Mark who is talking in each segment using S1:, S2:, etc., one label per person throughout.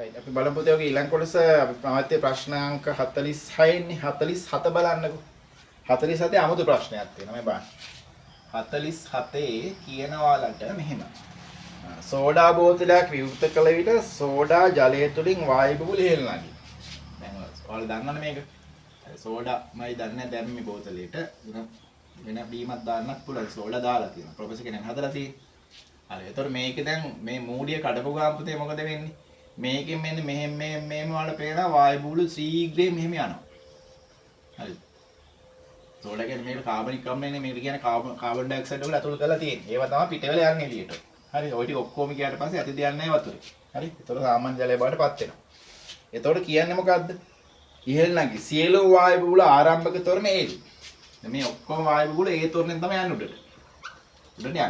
S1: අපි බලමු පුතේ ඔගේ ඊළඟ කොටස අපි ප්‍රමාත්‍ය ප්‍රශ්න අංක 46 නේ 47 බලන්නකෝ. 47 아무තු ප්‍රශ්නයක් තියෙනවා මේ බලන්න. 47 කියනවාලට මෙහෙම. සෝඩා බෝතලයක් විවෘත කළ විට සෝඩා ජලය තුලින් වායු බුබුළු ඉහළ නැගී. දැන් ඔයාලා දන්නවනේ මේක. සෝඩාමයි දන්නේ දැන් මේ බෝතලෙට වෙන බීමක් දාන්නත් පුළුවන්. සෝඩා දාලා තියෙනවා. ප්‍රොෆෙසර් කෙනෙක් හදලා තියෙන්නේ. හරි. ඒතකොට මේක දැන් මේ මූඩිය කඩපු ගාම පුතේ මොකද වෙන්නේ? මේකෙන් මෙන්න මෙහෙම වල පේනවා වායු බුබුළු ශීඝ්‍රයෙන් මෙහෙම යනවා. හරි. සෝඩා කියන්නේ මේක කාබනික් අම්ලනේ මේක කියන්නේ කාබන් ඩයොක්සයිඩ් වල ඇතුළු කරලා තියෙන්නේ. ඒවා තමයි පිට වෙලා යන්නේ එළියට. හරි. ඔය ටික ඔක්කොම ගියාට පස්සේ ඇති දෙයක් නැහැ වතුරේ. හරි. ඒතකොට සාමාන්‍ය ජලය බවට පත් වෙනවා. ඒතකොට කියන්නේ මොකද්ද? ඉහළ නැගී සියලු වායු බුබුළු ආරම්භක තොරණ ඒලි. මේ ඔක්කොම වායු බුබුළු ඒ තොරණෙන් තමයි යන්නේ උඩට. උඩට යනවා.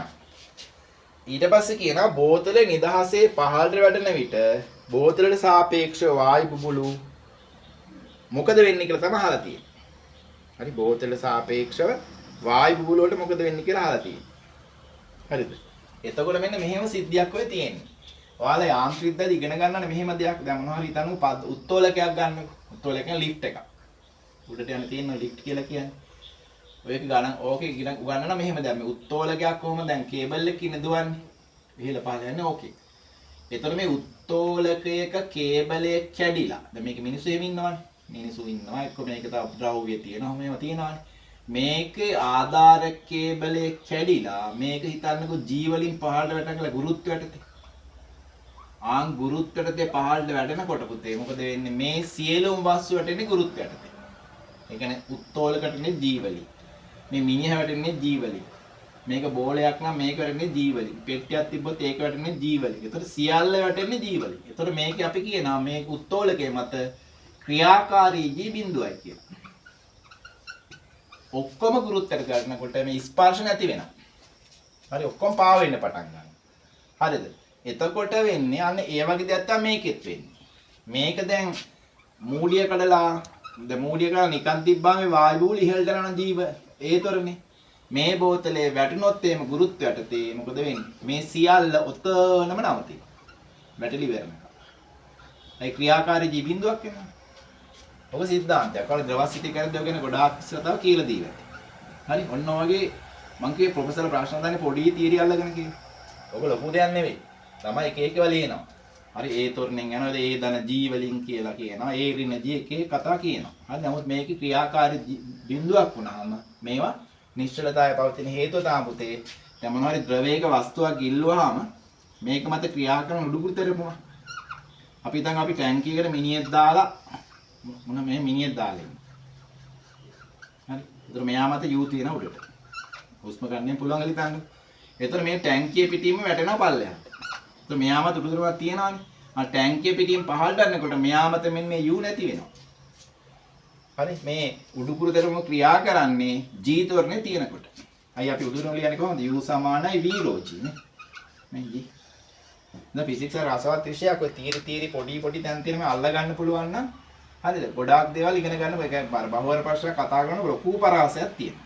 S1: ඊට පස්සේ කියනවා බෝතලේ නිදහසේ පහළට වැටෙන විට බෝතලට සාපේක්ෂව වායු බුබුළු මොකද වෙන්නේ කියලා තමයි අහලා තියෙන්නේ. හරි බෝතලට සාපේක්ෂව වායු බුබුළු වලට මොකද වෙන්නේ කියලා අහලා තියෙන්නේ. හරිද? එතකොට මෙන්න මෙහෙම සිද්ධියක් ඔය තියෙන්නේ. ඔයාලා යාන්ත්‍රික දඩ ඉගෙන ගන්නනේ මෙහෙම දෙයක්. දැන් මොනවා හරි හිතන්නු උත්තෝලකයක් ගන්නකො. උත්තෝලකයක් ලිෆ්ට් එකක්. උඩට යන තියෙන ලිෆ්ට් කියලා කියන්නේ. ඔයක ගණන් ඕකේ ඉගෙන උගන්නන මෙහෙම දැන් මේ උත්තෝලකයක් කොහොමද දැන් කේබල් එකකින් දුවන්නේ. ඉහළ පහළ යන්නේ ඕකේ. එතකොට මේ උත්තෝලකයක කේබලය කැඩිලා. දැන් මේක මිනිස්සු එහෙම ඉන්නවනේ. මිනිස්සු ඉන්නවා එක්ක මේක තව ද්‍රව්‍ය තියෙනවා මේවා තියෙනවානේ. මේකේ ආධාර කේබලය කැඩිලා මේක හිතන්නකෝ G වලින් පහළට වැටෙනකල ගුරුත්වයට ගුරුත්වයට පහළට වැටෙනකොට පුතේ මොකද වෙන්නේ මේ සියලුම වස්තු වැටෙන්නේ ගුරුත්වයට. ඒ කියන්නේ උත්තෝලකටනේ G වලින්. මේ මිනිහ වැටෙන්නේ G වලින්. මේක බෝලයක් නම් මේක වැටෙන්නේ G වලින්. පෙට්ටියක් තිබ්බොත් ඒක වැටෙන්නේ G වලින්. ඒතර සියල්ල වැටෙන්නේ G වලින්. ඒතර මේක අපි කියනවා මේක උත්තෝලකයේ මත ක්‍රියාකාරී G බිඳුවයි කියලා. ඔක්කොම ගුරුත්වයට ගන්නකොට මේ ස්පර්ශ නැති වෙනවා. හරි ඔක්කොම පාව වෙන්න පටන් ගන්නවා. හරිද? එතකොට වෙන්නේ අන්න ඒ වගේ දෙයක් තමයි මේකෙත් වෙන්නේ. මේක දැන් මූලිය කඩලා මූලිය කඩලා නිකන් තිබ්බාම මේ වායු බුබුළු ඉහළට යන ජීව ඒතරනේ. මේ බෝතලේ වැටුනොත් එහෙම ගුරුත්වයට තේ මොකද වෙන්නේ? මේ සියල්ල ඔතනම නවතිනවා. වැටලි වෙරනවා. ඒ ක්‍රියාකාරී ජී බිඳුවක් වෙනවා. ඔබ සිද්ධාන්තයක්. ඔයාලා ද්‍රවස්ථිතිය කරද්දී ඔය ගැන ගොඩාක් ඉස්සරහට කියලා දීලා. හරි ඔන්න ඔයගේ මං කියේ ප්‍රොෆෙසර් ප්‍රශ්න දාන්නේ පොඩි තියරි අල්ලගෙන කියේ. ඔබ ලොකු දෙයක් නෙවෙයි. තමයි එක එකව ලියනවා. හරි ඒ තොරණෙන් යනවාද ඒ ධන G වලින් කියලා කියනවා. ඒ ඍණ G එක එක කතා කියනවා. හරි නමුත් මේකේ ක්‍රියාකාරී බිඳුවක් වුණාම මේවා නිශ්චලතාවය පවතින හේතුව තමයි පුතේ. දැන් මොනවා හරි ද්‍රවයක වස්තුවක් ගිල්ලුවාම මේක මත ක්‍රියා කරන උඩුකුරු තෙරපුම. අපි දැන් අපි ටැංකියකට මිනිහෙක් දාලා මොන මේ මිනිහෙක් දාලා ඉන්නේ. හරි. ඒතර මෙයා මත U තියෙන උඩට. හුස්ම ගන්න පුළුවන් හිතන්න. ඒතර මේ ටැංකිය පිටින්ම වැටෙනවා පල්ලෙහාට. ඒතර මෙයා මත උඩුකුරුවක් තියෙනවානේ. ආ ටැංකිය පිටින් පහළට යනකොට මෙයා මත මෙන්න මේ U නැති වෙනවා. හරි මේ උඩුකුරු තෙරපුම ක්‍රියා කරන්නේ G තොරණේ තියෙනකොට. අයි අපි උඩුකුරු ලියන්නේ කොහොමද? U සමානයි V rho G නේ. මේ G. දැන් ෆිසික්ස් වල රසවත් විෂයක් ඔය තීරි පොඩි තැන් තියෙන මේ අල්ල ගන්න පුළුවන් නම් හරිද? ගොඩාක් දේවල් ඉගෙන ගන්න ඔය බහුවර ප්‍රශ්න කතා කරනකොට ලොකු පරාසයක් තියෙනවා.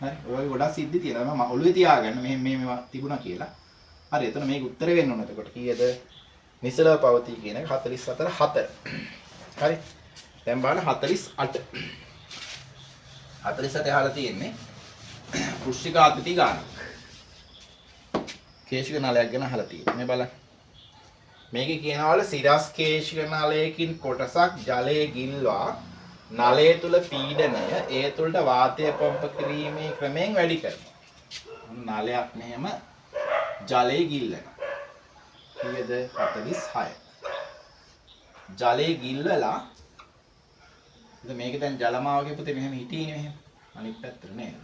S1: හරි. ඔය ගොඩක් සිද්ධි තියෙනවා. මම ඔළුවේ තියාගන්න මේවා තිබුණා කියලා. හරි. එතන මේක උත්තර වෙන්න ඕන. එතකොට කීයද? නිසලව පවතී කියන එක 44 7. හරි. දැන් බලන්න 48. 47 අහලා තියෙන්නේ පුෂ්ටිකාත්‍ති ගාන. කේශික නාලයක් ගැන අහලා තියෙන්නේ. මේ බලන්න. මේකේ කියනවල සිරස් කේශික නාලයකින් කොටසක් ජලයේ ගිල්වා නලය තුල පීඩනය ඒ තුලට වාතය පම්ප කිරීමේ ක්‍රමයෙන් වැඩි කරනවා. නලයක් මෙහෙම ජලයේ ගිල්ලනවා. කීයද? 46. ජලයේ ගිල්ලලා මේක දැන් ජලමාවගේ පුතේ මෙහෙම හිටියේ මෙහෙම අනිත් පැත්තට නේද?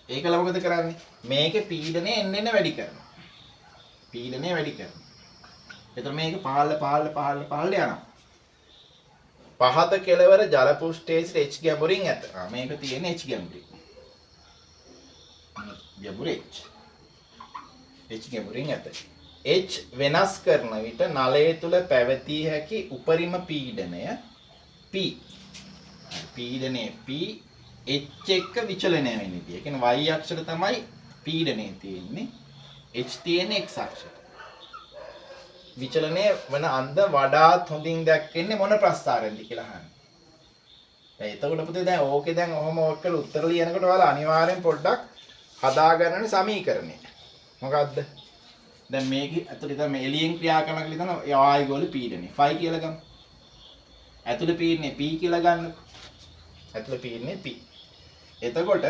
S1: ඒකල මොකද කරන්නේ? මේකේ පීඩනය එන්න වැඩි කරනවා. පීඩනය වැඩි කරනවා. එතකොට මේක පහළ යනවා. පහත කෙළවර ජල පෘෂ්ඨයේ H ගැඹුරින් ඇත. මේක තියෙන H ගැඹුරින්. H ගැඹුරින් ඇත. H වෙනස් කරන විට නලය තුල පැවතිය හැකි උපරිම පීඩනය P. පීඩනය P H එක්ක විචලනය වෙන්නේ. ඒ කියන්නේ y අක්ෂයට තමයි පීඩනය තියෙන්නේ. H තියෙන්නේ x අක්ෂයට. විචලනයේ වෙන අන්ද වඩාත් හොඳින් දැක්කන්නේ මොන ප්‍රස්ථාරෙන්ද කියලා අහන්න. දැන් එතකොට පුතේ දැන් ඕකේ දැන් ඔහොම ඔක්කල උත්තර ලියනකොට ඔයාලා අනිවාර්යෙන් පොඩ්ඩක් හදාගන්නනේ සමීකරණය. මොකද්ද? දැන් මේකේ ඇතුළේ තමයි එළියෙන් ක්‍රියා කරන කියලා තමයි ආයගෝල පීඩනය. ෆයි කියලා ගමු. ඇතුළේ පීඩනේ p කියලා ගන්න. ඇතුළේ පීඩනේ p. එතකොට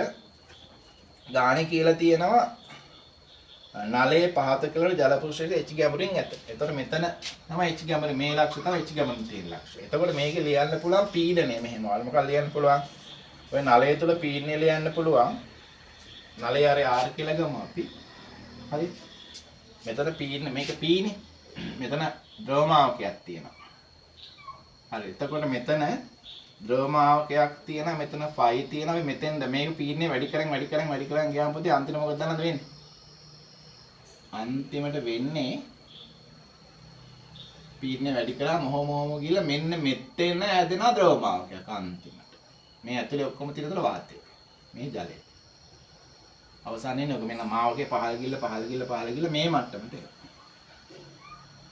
S1: ගානේ කියලා තියෙනවා නලයේ පහත කියලා ජල පෘෂ්ඨයේ h ගැඹුරින් ඇත. එතකොට මෙතන තමයි h ගැඹුර මේ ලක්ෂ්‍ය තමයි h ගැඹුරින් තියෙන ලක්ෂ්‍ය. එතකොට මේකේ ලියන්න පුළුවන් පීඩනය මෙහෙම. වල මොකක්ද ලියන්න පුළුවන්? ඔය නලය තුල පීඩනය ලියන්න පුළුවන්. නලය අර r කියලා ගමු අපි. හරි. මෙතන පීඩන මේක p නේ. මෙතන ද්‍රවමාවකයක් තියෙනවා. හරි. එතකොට මෙතන ද්‍රවමාවකයක් තියෙනවා. මෙතන ෆයි තියෙනවා. අපි මෙතෙන්ද මේක පීඩනය වැඩි කරන් ගියාම පුතේ අන්තිම මොකද දන්නද වෙන්නේ? අන්තිමට වෙන්නේ පීඩනය වැඩි කරාම මොහොම ගිහලා මෙන්න මෙතෙන් ඇදෙන ද්‍රවමාවකයක් අන්තිමට. මේ ඇතුලේ ඔක්කොම තියෙන වාතය. මේ ජලය. අවසානයේ නේ ඔක මෙන්න මාවකේ පහළ ගිහලා මේ මට්ටමට එනවා.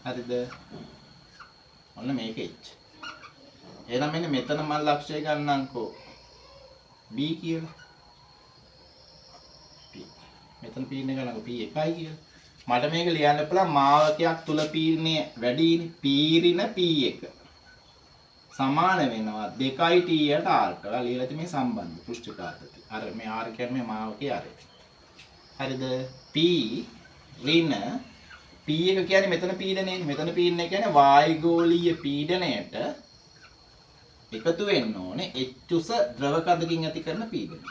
S1: හරිද? ඔන්න මේක H. එහෙනම් මෙන්න මෙතන මම ලක්ෂය ගන්නම්කෝ B කියලා. P. මෙතන පීඩනය ගන්නකො P 1යි කියලා. මට මේක ලියන්න පුළුවන් මාවකයක් තුල පීඩනය වැඩිනේ. පීරින P1 සමාන වෙනවා 2t යට r කියලා ලියලා තියෙන මේ සම්බන්ධ පෘෂ්ඨකාරකති. අර මේ r කියන්නේ මේ මාවකයේ r. හරිද? P ඍණ P1 කියන්නේ මෙතන පීඩනයනේ. මෙතන පීඩනය කියන්නේ වායුගෝලීය පීඩනයට එකතු වෙන්න ඕනේ H උස ද්‍රව කඳකින් ඇති කරන පීඩනය.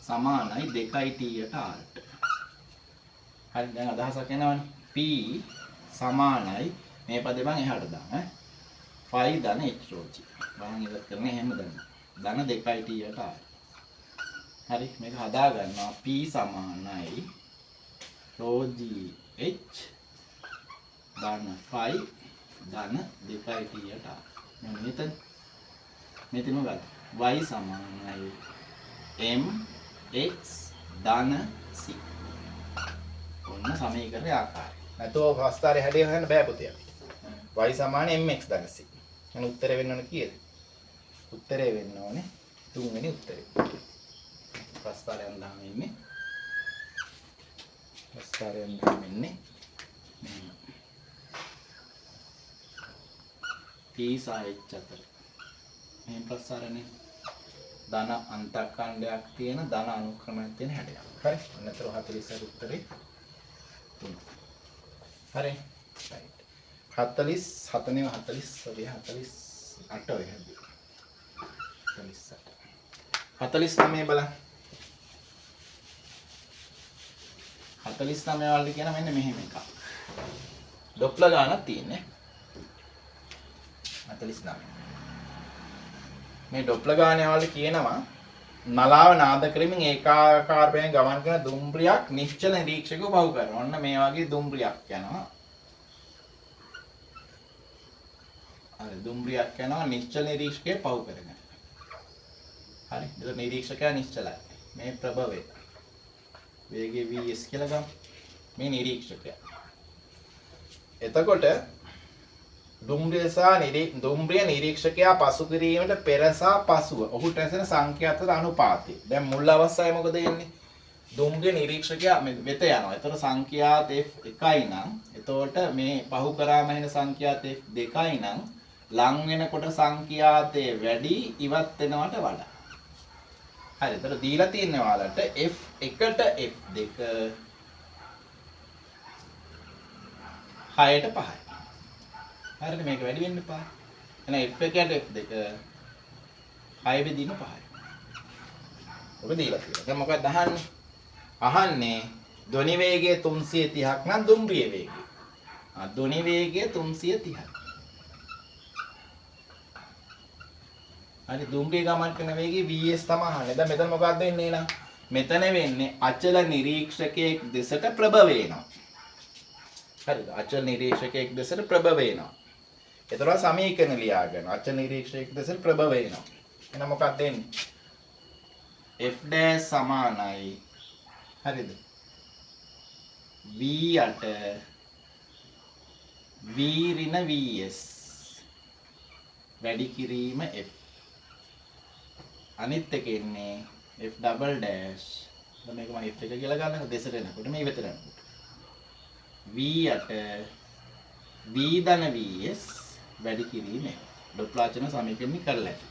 S1: සමානයි 2t යට r. හරි දැන් අදහසක් එනවනේ. P සමානයි මේ පදේ මම එහාට දාන්න ඈ. ෆයි ධන h රෝචි. මම ඉවත් කරන්නේ එහෙම ධන 2t යට r. හරි මේක හදා ගන්නවා P සමානයි ρg h ධන ෆයි ධන 2t යට r. මෙතන මොකක්ද? y සමානයි m x ධන c. ඔන්න සමීකරණයේ ආකාරය. නැතෝ ප්‍රස්ථාරයේ හැඩය හොයන්න බෑ පුතේ. y සමාන mx ධන c. එහෙනම් උත්තරේ වෙන්න ඕනේ කීයද? උත්තරේ වෙන්න ඕනේ 3 වෙනි උත්තරේ. ප්‍රස්ථාරයෙන් දාම ඉන්නේ. ප්‍රස්ථාරයෙන් දාම ඉන්නේ. p සහ h අතර. මේ ප්‍රස්ථාරනේ ධන අන්තකණ්ඩයක් තියෙන ධන අනුක්‍රමයක් තියෙන හැඩයක්. හරි. අන්නතර 40 උත්තරේ 3. හරි. right. 47 නේ 48 ඔය හැදි. 49 බලන්න. 49 වලට කියන මෙන්න මෙහෙම එකක්. ඩොප්ලර් ගානක් තියෙන්නේ. 49. මේ ඩොප්ලර් ගානේ වලට කියනවා නලාව නාද කරමින් ඒකාකාරයෙන් ගමන් කරන දුම්රියක් නිශ්චල නිරීක්ෂකව බහු කරනවා. ඔන්න මේ වගේ දුම්රියක් යනවා. හරි දුම්රියක් යනවා නිශ්චල නිරීක්ෂකයේ පහු කරගෙන. හරි. ඒක නිරීක්ෂකයා නිශ්චලයි. මේ ප්‍රභවය. වේගය vs කියලා ගමු. මේ නිරීක්ෂකයා. එතකොට දුම්රිය නිරීක්ෂකයා පසු කිරීමට පෙර සහ පසුව ඔහුට ඇසෙන සංඛ්‍යා අතර අනුපාතය. දැන් මුල් අවස්ථාවේ මොකද වෙන්නේ? දුම්රිය නිරීක්ෂකයා වෙත යනවා. ඒතර සංඛ්‍යාත f1යි නම් එතකොට මේ පහු කරාම එන සංඛ්‍යාත f2යි නම් ලං වෙනකොට සංඛ්‍යාතේ වැඩි ඉවත් වෙනවට වඩා. හරි. ඒතර දීලා තියෙන ඔයාලට f1ට f2 6ට 5යි. හරිද මේක වැඩි වෙන්න එපා. එහෙනම් f1ට f2 6 බෙදීම 5යි. ඔබ දීලා තියෙනවා. දැන් මොකක්ද අහන්නේ? අහන්නේ ධ්වනි වේගය 330ක් නම් දුම්රිය වේගය. ධ්වනි වේගය 330යි. හරි දුම්රිය ගමන් කරන වේගය vs තමයි අහන්නේ. දැන් මෙතන මොකක්ද වෙන්නේ නේද? මෙතන වෙන්නේ අචල නිරීක්ෂකයෙක් දෙසට ප්‍රභව වෙනවා. හරිද? අචල නිරීක්ෂකයෙක් දෙසට ප්‍රභව වෙනවා. ඒතර සමීකරණ ලියා ගන්න. අචල නිරීක්ෂකයෙක් දෙසට ප්‍රභව වෙනවා. එහෙනම් මොකක්ද වෙන්නේ? f dash සමානයි හරිද? v යට v ඍණ vs වැඩි කිරීම f අනිත් එක එන්නේ f double dash දැන් මේක මම f එක කියලා ගන්නකො දෙසට එනකොට මේ ඉවතට යනකොට v යට v ධන vs වැඩි කිරීම ඩොප්ලාචන සමීකරණය කරලා ඇති.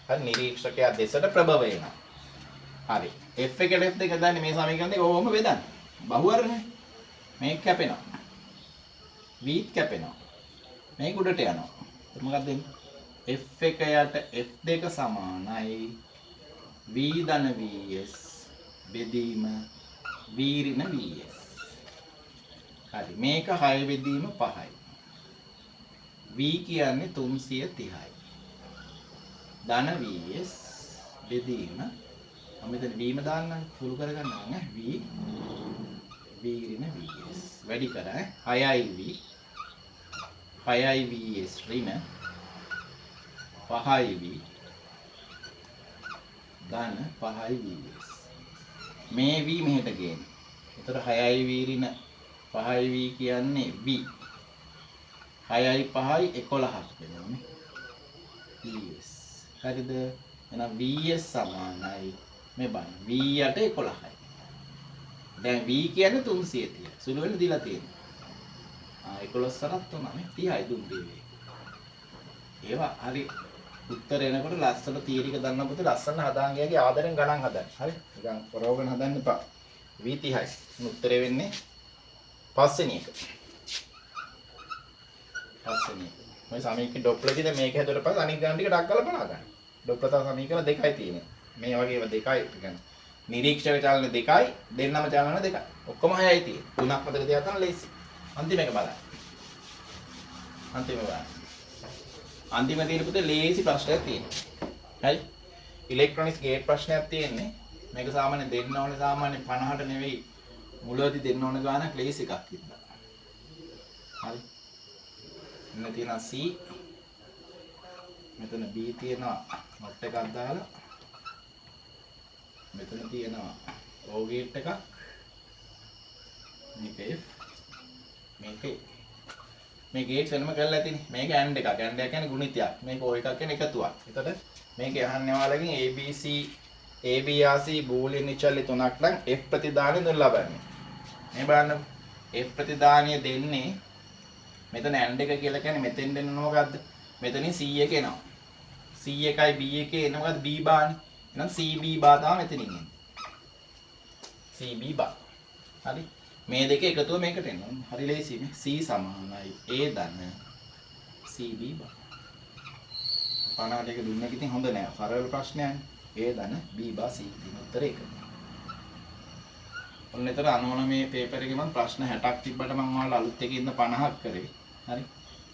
S1: හරි නිරීක්ෂකයා දෙසට ප්‍රභව වෙනවා. හරි f එකට f දෙක දාන්නේ මේ සමීකරණ දෙක කොහොම බෙදන්නේ? බහුවර්ණය. මේක කැපෙනවා. v කැපෙනවා. මේක උඩට යනවා. මොකක්ද වෙන්නේ? f එක යට f දෙක සමානයි v ධන vs බෙදීම v ඍණ vs. හරි මේක 6 බෙදීම 5යි. v කියන්නේ 330යි. ධන vs බෙදීම මම මෙතන v ම දාන්නම් සුළු කරගන්න ඈ v ඍණ vs වැඩි කර 6යි v 6යි vs ඍණ 5යි v ධන 5යි vs මේ v මෙහෙට ගේන්න. එතකොට 6යි v ඍණ 5යි v කියන්නේ v 6යි 5යි 11ක් වෙනවානේ vs. හරිද? එහෙනම් vs සමානයි මේ බලන්න v යට 11යි. දැන් v කියන්නේ 330. සුළු වෙන දීලා තියෙනවා. 11 සරත් 30යි දුන්නේ වේ. ඒවා හරි උත්තර එනකොට ලස්සන තීරික දන්න පුතේ ලස්සන හදාන් ගියාගේ ආදරෙන් ගණන් හදන්න. හරි? නිකන් පරවගෙන හදන්න එපා. v 30යි. උත්තරේ වෙන්නේ පස්වෙනි එක. පස්වෙනි. මේ සමීකරණ ඩොප්ලර්කින් මේක හැදුවට පස්සේ අනිත් ගණන් ටික ඩක් ගාලා බලා ගන්න. ඩොප්ලර් තව සමීකරණ දෙකයි තියෙන්නේ. මේ වගේම දෙකයි කියන්නේ නිරීක්ෂක චලන දෙකයි දෙන්නම චලන දෙකයි. ඔක්කොම 6යි තියෙන්නේ. තුනක් මතක තියාගන්න ලේසි. අන්තිම එක බලන්න. අන්තිම බලන්න. අන්තිම තියෙන පුතේ ලේසි ප්‍රශ්නයක් තියෙනවා. හරි? ඉලෙක්ට්‍රොනික්ස් ගේට් ප්‍රශ්නයක් තියෙන්නේ. මේක සාමාන්‍යයෙන් දෙන්න ඕනේ සාමාන්‍යයෙන් 50ට නෙවෙයි මුලදී දෙන්න ඕන ගානක් ලේසි එකක් තිබ්බා. හරි? මෙන්න තියෙනවා C. මෙතන B තියෙනවා නොට් එකක් දාලා. මෙතන තියෙනවා O ගේට් එකක්. මේක F. මේක මේ ගේට්ස් වෙනම කරලා තියෙන්නේ. මේක AND එකක්. AND එක කියන්නේ ගුණිතයක්. මේක O එකක් කියන්නේ එකතුවක්. එතකොට මේක අහන්නේ ඔයාලගෙන් ABC ABRC බූලියන් නිශ්චල තුනක් නම් F ප්‍රතිදානෙ දුන්න ලබන්නේ. මේ බලන්න F ප්‍රතිදානිය දෙන්නේ මෙතන AND එක කියලා කියන්නේ මෙතෙන් දෙන්න මොකද්ද? මෙතනින් C එක එනවා. C එකයි B එකේ එන මොකද්ද? B බානේ. එහෙනම් CB බා තමයි මෙතනින් එන්නේ. CB බා. හරි? මේ දෙක එකතුව මේකට එනවා. හරි ලේසි මේ C සමානයි A ධන CB බා. 50ට එක දුන්නක ඉතින් හොඳ නෑ. සරල ප්‍රශ්නයක්නේ. A ධන B බා C කියන උත්තරේ ඒක. ඔන්න එතන 99 පේපර් එකේ මම ප්‍රශ්න 60ක් තිබ්බට මම ඔයාලට අලුත් එකේ ඉන්න 50ක් කරේ. හරි?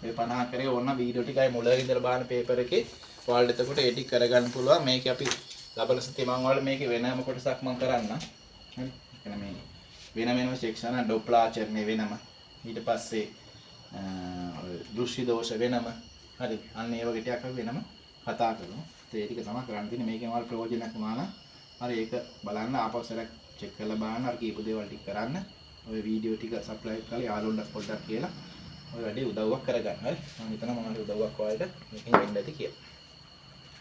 S1: මේ 50 කරේ ඕන වීඩියෝ ටිකයි මුලින් ඉඳලා බලන පේපර් එකේ ඔයාලට එතකොට ඒ ටික කරගන්න පුළුවන්. මේක අපි ලබන සතියේ මම ඔයාලට මේකේ වෙනම කොටසක් මම කරන්නම්. හරි? එන මේ වෙනම සෙක්ෂන් එක ඩොප්ලර් ආචරණය වෙනම ඊට පස්සේ දෘෂ්ටි දෝෂ වෙනම හරි අන්න ඒ වගේ ටිකක් අපි වෙනම කතා කරමු. ඒ ටික තමයි කරන්න තියෙන්නේ. මේකෙන් ඔයාලට ප්‍රයෝජනක් වුණා නම් හරි ඒක බලන්න ආපස්සට චෙක් කරලා බලන්න අර කීප දේවල් ටික කරන්න. ඔය වීඩියෝ ටික සබ්ස්ක්‍රයිබ් කරලා යාළුවන්ට පොඩ්ඩක් කියලා ඔය වැඩේ උදව්වක් කරගන්න. හරි මම හිතනවා මොනවාරි උදව්වක් ඔයාලට මේකෙන් වෙන්න ඇති කියලා.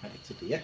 S1: හරි සිටිය